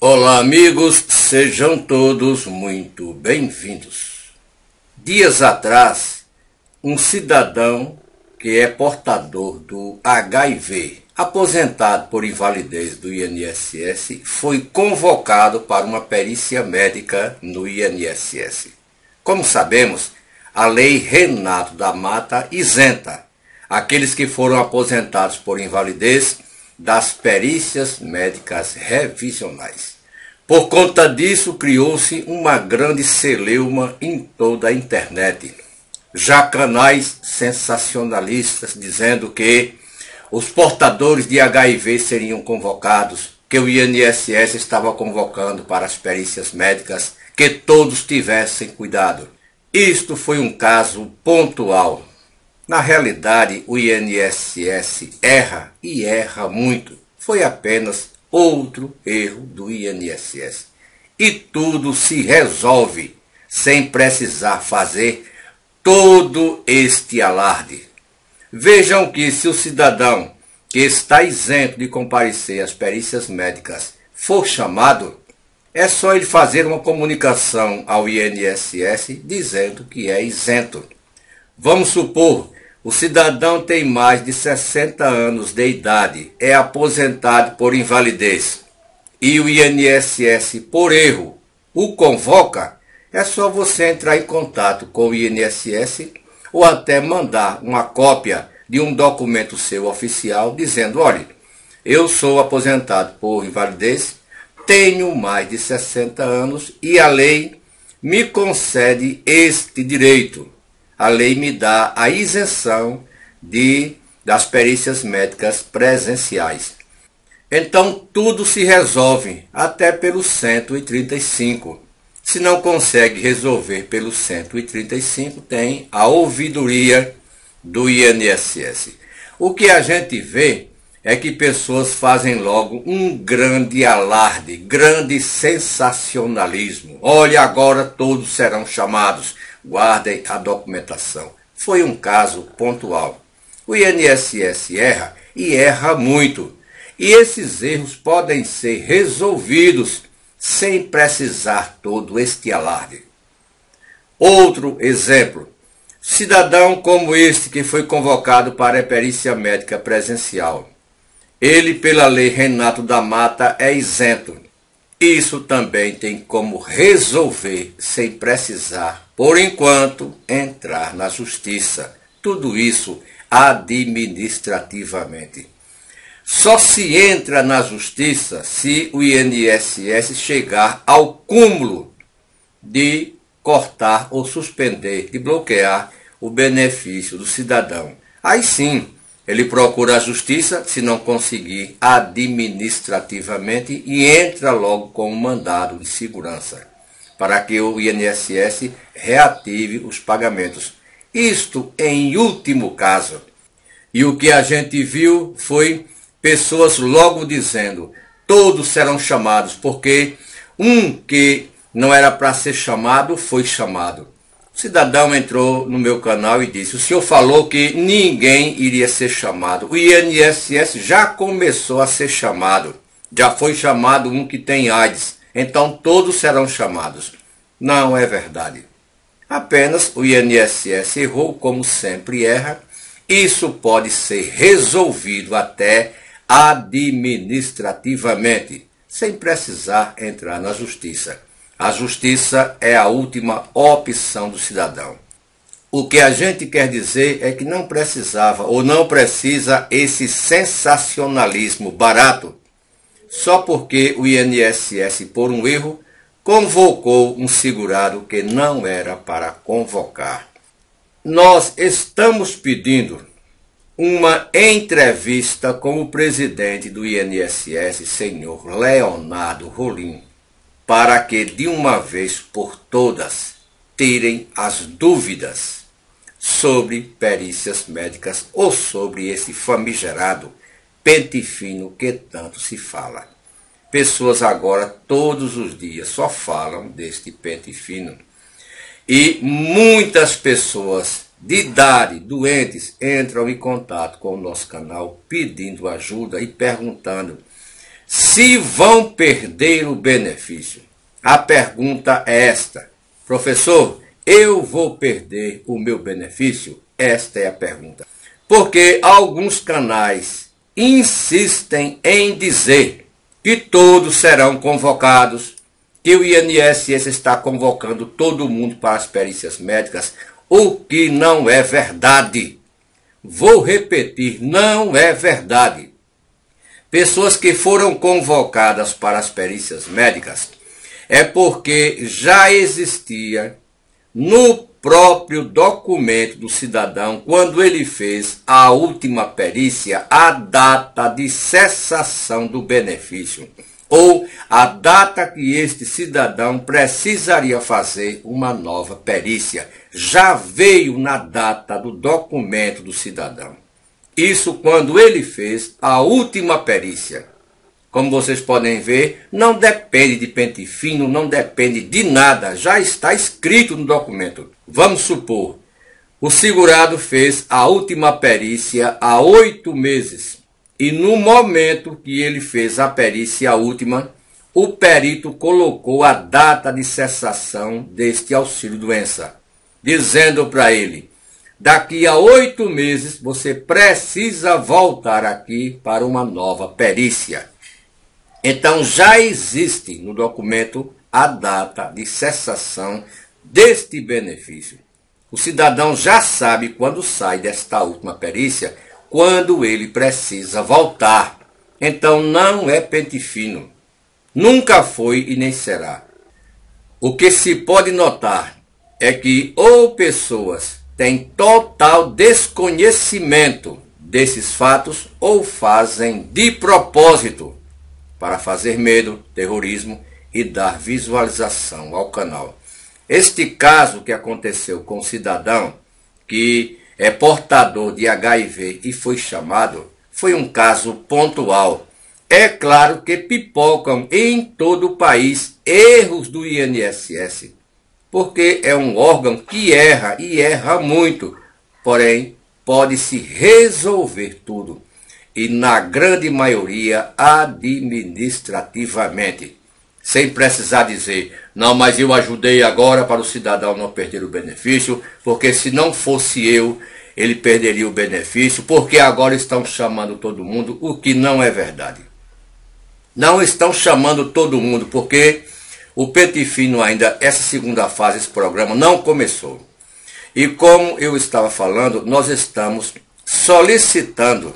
Olá, amigos, sejam todos muito bem-vindos. Dias atrás, um cidadão que é portador do HIV, aposentado por invalidez do INSS, foi convocado para uma perícia médica no INSS. Como sabemos, a Lei Renato da Mata isenta aqueles que foram aposentados por invalidez das perícias médicas revisionais. Por conta disso, criou-se uma grande celeuma em toda a internet. Já canais sensacionalistas dizendo que os portadores de HIV seriam convocados, que o INSS estava convocando para as perícias médicas, que todos tivessem cuidado. Isto foi um caso pontual. Na realidade, o INSS erra e erra muito. Foi apenas outro erro do INSS. E tudo se resolve sem precisar fazer todo este alarde. Vejam que se o cidadão que está isento de comparecer às perícias médicas for chamado, é só ele fazer uma comunicação ao INSS dizendo que é isento. Vamos supor, o cidadão tem mais de 60 anos de idade, é aposentado por invalidez e o INSS, por erro, o convoca. É só você entrar em contato com o INSS ou até mandar uma cópia de um documento seu oficial dizendo: olha, eu sou aposentado por invalidez, tenho mais de 60 anos e a lei me concede este direito. A lei me dá a isenção das perícias médicas presenciais. Então tudo se resolve até pelo 135. Se não consegue resolver pelo 135, tem a ouvidoria do INSS. O que a gente vê é que pessoas fazem logo um grande alarde, grande sensacionalismo. Olha, agora todos serão chamados. Guardem a documentação. Foi um caso pontual. O INSS erra e erra muito. E esses erros podem ser resolvidos sem precisar todo este alarde. Outro exemplo. Cidadão como este que foi convocado para a perícia médica presencial. Ele, pela Lei Renato da Mata, é isento. Isso também tem como resolver sem precisar, por enquanto, entrar na justiça. Tudo isso administrativamente. Só se entra na justiça se o INSS chegar ao cúmulo de cortar ou suspender, de bloquear o benefício do cidadão. Aí sim, ele procura a justiça, se não conseguir administrativamente, e entra logo com um mandado de segurança, para que o INSS reative os pagamentos. Isto em último caso. E o que a gente viu foi pessoas logo dizendo: todos serão chamados, porque um que não era para ser chamado foi chamado. O cidadão entrou no meu canal e disse: o senhor falou que ninguém iria ser chamado. O INSS já começou a ser chamado. Já foi chamado um que tem AIDS. Então todos serão chamados. Não é verdade. Apenas o INSS errou, como sempre erra. Isso pode ser resolvido até administrativamente, sem precisar entrar na justiça. A justiça é a última opção do cidadão. O que a gente quer dizer é que não precisava ou não precisa esse sensacionalismo barato só porque o INSS, por um erro, convocou um segurado que não era para convocar. Nós estamos pedindo uma entrevista com o presidente do INSS, senhor Leonardo Rolim, para que de uma vez por todas tirem as dúvidas sobre perícias médicas ou sobre esse famigerado pente fino que tanto se fala. Pessoas agora todos os dias só falam deste pente fino. E muitas pessoas de idade, doentes, entram em contato com o nosso canal pedindo ajuda e perguntando: se vão perder o benefício. A pergunta é esta: professor, eu vou perder o meu benefício? Esta é a pergunta. Porque alguns canais insistem em dizer que todos serão convocados, que o INSS está convocando todo mundo para as perícias médicas, o que não é verdade. Vou repetir, não é verdade. Pessoas que foram convocadas para as perícias médicas é porque já existia no próprio documento do cidadão, quando ele fez a última perícia, a data de cessação do benefício, ou a data que este cidadão precisaria fazer uma nova perícia. Já veio na data do documento do cidadão. Isso quando ele fez a última perícia. Como vocês podem ver, não depende de pente fino, não depende de nada, já está escrito no documento. Vamos supor, o segurado fez a última perícia há 8 meses e no momento que ele fez a perícia última, o perito colocou a data de cessação deste auxílio-doença, dizendo para ele: daqui a 8 meses você precisa voltar aqui para uma nova perícia. Então já existe no documento a data de cessação deste benefício. O cidadão já sabe quando sai desta última perícia, quando ele precisa voltar. Então não é pente fino. Nunca foi e nem será. O que se pode notar é que ou pessoas têm total desconhecimento desses fatos ou fazem de propósito para fazer medo, terrorismo e dar visualização ao canal. Este caso que aconteceu com o cidadão que é portador de HIV e foi chamado, foi um caso pontual. É claro que pipocam em todo o país erros do INSS, porque é um órgão que erra e erra muito, porém pode-se resolver tudo. E na grande maioria administrativamente, sem precisar dizer: não, mas eu ajudei agora para o cidadão não perder o benefício, porque se não fosse eu, ele perderia o benefício, porque agora estão chamando todo mundo, o que não é verdade. Não estão chamando todo mundo, porque o pente fino ainda, essa segunda fase, esse programa não começou. E como eu estava falando, nós estamos solicitando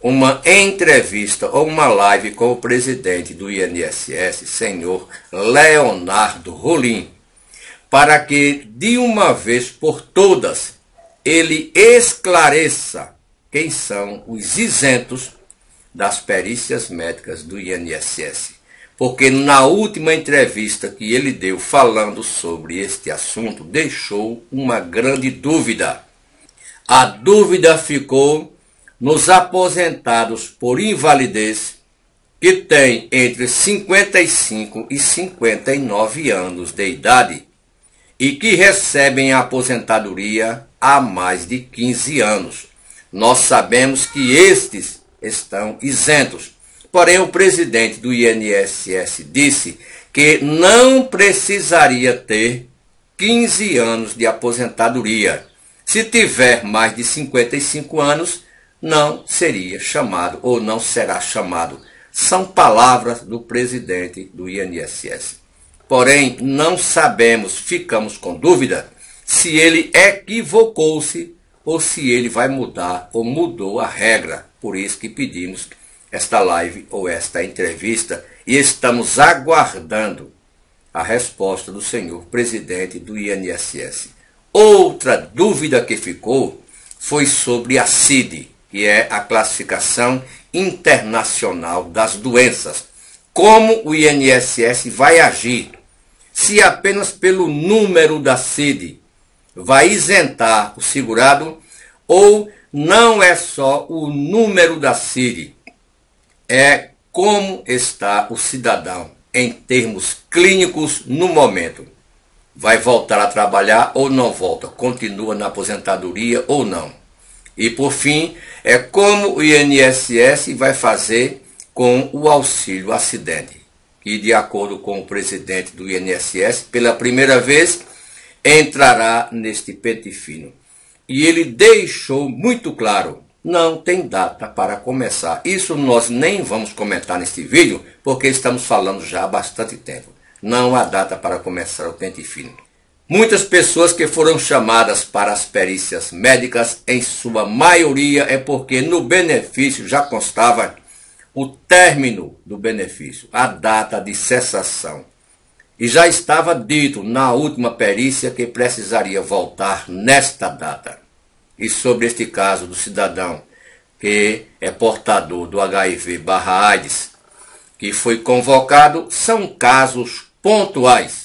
uma entrevista ou uma live com o presidente do INSS, senhor Leonardo Rolim, para que de uma vez por todas ele esclareça quem são os isentos das perícias médicas do INSS. Porque na última entrevista que ele deu falando sobre este assunto, deixou uma grande dúvida. A dúvida ficou nos aposentados por invalidez que têm entre 55 e 59 anos de idade e que recebem a aposentadoria há mais de 15 anos. Nós sabemos que estes estão isentos. Porém, o presidente do INSS disse que não precisaria ter 15 anos de aposentadoria. Se tiver mais de 55 anos, não seria chamado ou não será chamado. São palavras do presidente do INSS. Porém, não sabemos, ficamos com dúvida, se ele equivocou-se ou se ele vai mudar ou mudou a regra. Por isso que pedimos esta live ou esta entrevista e estamos aguardando a resposta do senhor presidente do INSS. Outra dúvida que ficou foi sobre a CID, que é a Classificação Internacional das Doenças. Como o INSS vai agir? Se apenas pelo número da CID vai isentar o segurado, ou não é só o número da CID, é como está o cidadão em termos clínicos no momento. Vai voltar a trabalhar ou não volta? Continua na aposentadoria ou não? E por fim, é como o INSS vai fazer com o auxílio acidente, que, de acordo com o presidente do INSS, pela primeira vez entrará neste pente fino. E ele deixou muito claro, não tem data para começar. Isso nós nem vamos comentar neste vídeo, porque estamos falando já há bastante tempo. Não há data para começar o pente fino. Muitas pessoas que foram chamadas para as perícias médicas, em sua maioria é porque no benefício já constava o término do benefício, a data de cessação. E já estava dito na última perícia que precisaria voltar nesta data. E sobre este caso do cidadão que é portador do HIV/AIDS, que foi convocado, são casos pontuais.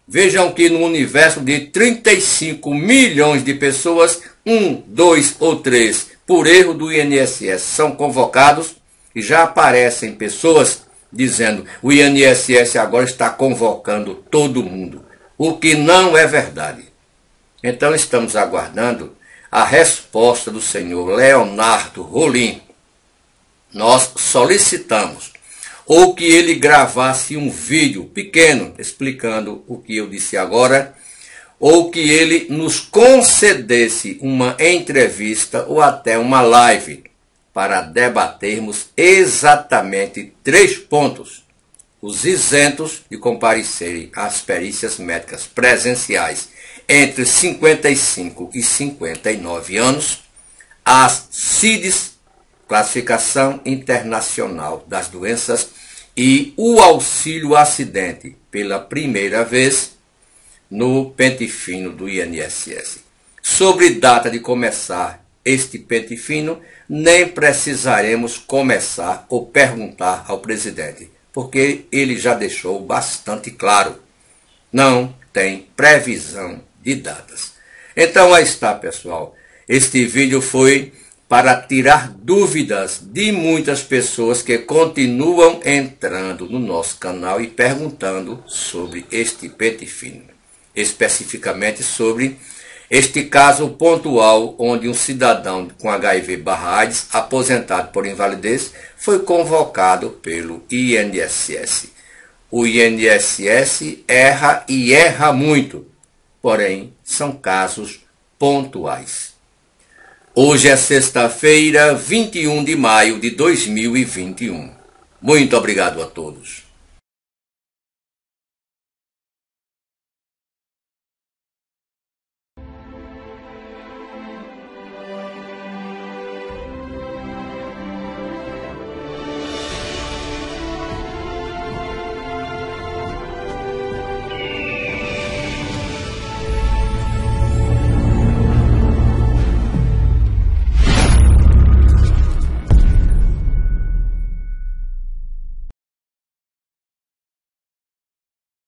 Vejam que no universo de 35 milhões de pessoas, 1, 2 ou 3, por erro do INSS, são convocados e já aparecem pessoas dizendo o INSS agora está convocando todo mundo, o que não é verdade. Então estamos aguardando a resposta do senhor Leonardo Rolim. Nós solicitamos ou que ele gravasse um vídeo pequeno explicando o que eu disse agora, ou que ele nos concedesse uma entrevista ou até uma live para debatermos exatamente 3 pontos: os isentos de comparecerem às perícias médicas presenciais entre 55 e 59 anos, as CIDs, Classificação Internacional das Doenças, e o auxílio acidente pela primeira vez no pente fino do INSS. Sobre data de começar este pente fino, nem precisaremos começar ou perguntar ao presidente, porque ele já deixou bastante claro. Não tem previsão de datas. Então aí está, pessoal. Este vídeo foi para tirar dúvidas de muitas pessoas que continuam entrando no nosso canal e perguntando sobre este pente fino. Especificamente sobre este caso pontual onde um cidadão com HIV/AIDS, aposentado por invalidez, foi convocado pelo INSS. O INSS erra e erra muito, porém são casos pontuais. Hoje é sexta-feira, 21 de maio de 2021. Muito obrigado a todos.